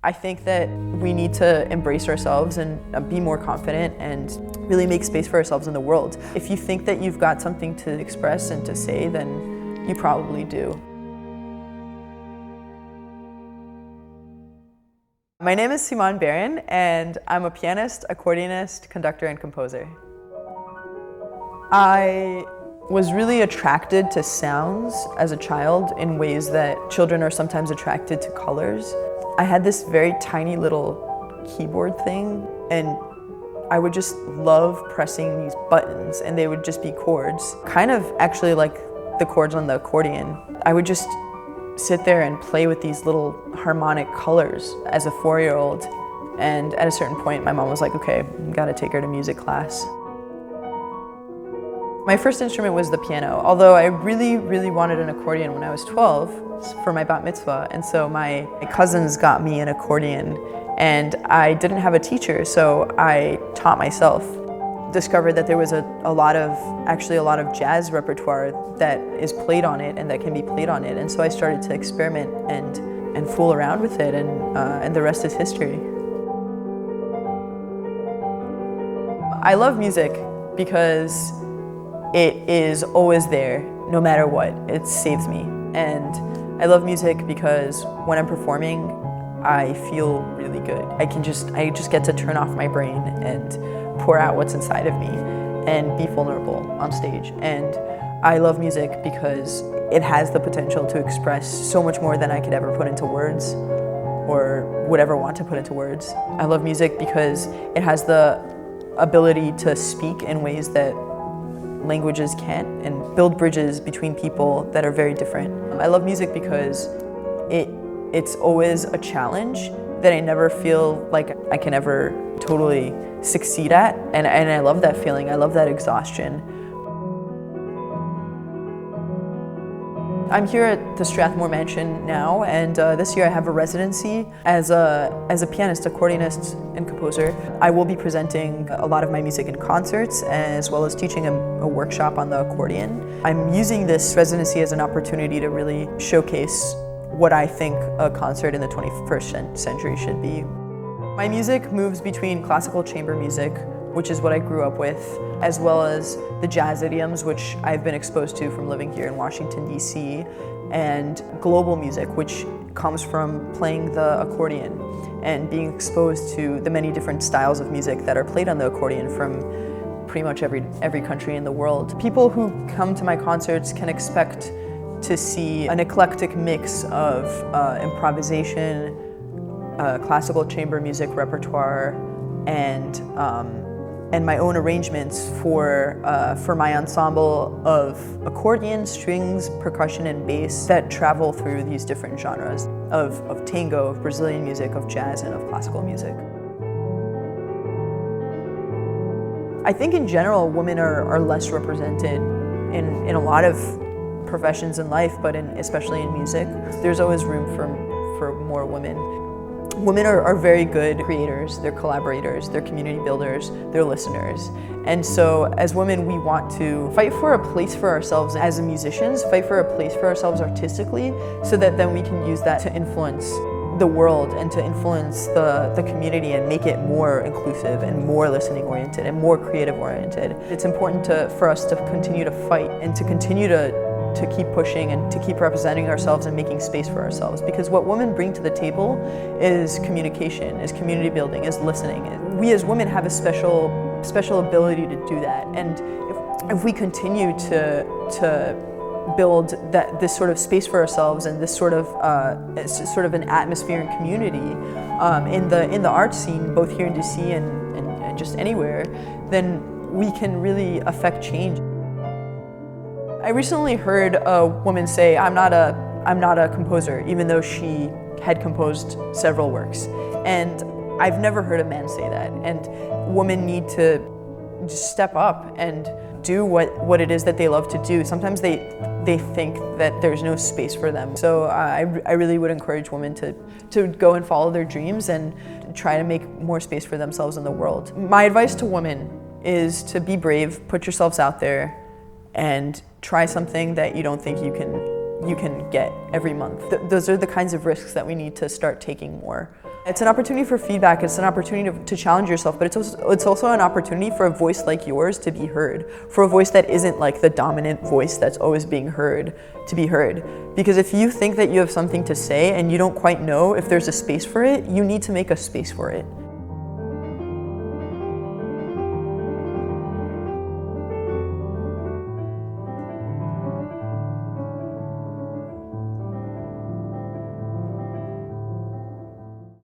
I think that we need to embrace ourselves and be more confident and really make space for ourselves in the world. If you think that you've got something to express and to say, then you probably do. My name is Simone Baron, and I'm a pianist, accordionist, conductor, and composer. I was really attracted to sounds as a child in ways that children are sometimes attracted to colors. I had this very tiny little keyboard thing, and I would just love pressing these buttons, and they would just be chords. Kind of actually like the chords on the accordion. I would just sit there and play with these little harmonic colors as a 4-year-old. And at a certain point, my mom was like, okay, you gotta take her to music class. My first instrument was the piano, although I really, really wanted an accordion when I was 12 for my bat mitzvah. And so my cousins got me an accordion, and I didn't have a teacher, so I taught myself. Discovered that there was a lot of jazz repertoire that is played on it and that can be played on it. And so I started to experiment and fool around with it, and the rest is history. I love music because it is always there, no matter what. It saves me. And I love music because when I'm performing, I feel really good. I just get to turn off my brain and pour out what's inside of me and be vulnerable on stage. And I love music because it has the potential to express so much more than I could ever put into words or would ever want to put into words. I love music because it has the ability to speak in ways that languages can't and build bridges between people that are very different. I love music because it's always a challenge that I never feel like I can ever totally succeed at, and I love that feeling. I love that exhaustion. I'm here at the Strathmore Mansion now, and this year I have a residency as a pianist, accordionist, and composer. I will be presenting a lot of my music in concerts, as well as teaching a workshop on the accordion. I'm using this residency as an opportunity to really showcase what I think a concert in the 21st century should be. My music moves between classical chamber music, which is what I grew up with, as well as the jazz idioms, which I've been exposed to from living here in Washington, D.C., and global music, which comes from playing the accordion and being exposed to the many different styles of music that are played on the accordion from pretty much every country in the world. People who come to my concerts can expect to see an eclectic mix of improvisation, classical chamber music repertoire, and my own arrangements for my ensemble of accordion, strings, percussion, and bass that travel through these different genres of tango, of Brazilian music, of jazz, and of classical music. I think in general, women are less represented in a lot of professions in life, but especially in music. There's always room for more women. Women are very good creators, they're collaborators, they're community builders, they're listeners. And so as women, we want to fight for a place for ourselves as musicians, fight for a place for ourselves artistically, so that then we can use that to influence the world and to influence the community and make it more inclusive and more listening oriented and more creative oriented. It's important for us to continue to fight and to continue to keep pushing and to keep representing ourselves and making space for ourselves. Because what women bring to the table is communication, is community building, is listening. We as women have a special ability to do that. And if we continue to build this sort of space for ourselves and this sort of an atmosphere and community in the art scene, both here in DC and just anywhere, then we can really affect change. I recently heard a woman say, I'm not a composer, even though she had composed several works. And I've never heard a man say that. And women need to just step up and do what it is that they love to do. Sometimes they think that there's no space for them. So I really would encourage women to go and follow their dreams and try to make more space for themselves in the world. My advice to women is to be brave, put yourselves out there, and try something that you don't think you can get every month. Those are the kinds of risks that we need to start taking more. It's an opportunity for feedback, it's an opportunity to challenge yourself, but it's also an opportunity for a voice like yours to be heard, for a voice that isn't like the dominant voice that's always being heard, to be heard. Because if you think that you have something to say and you don't quite know if there's a space for it, you need to make a space for it.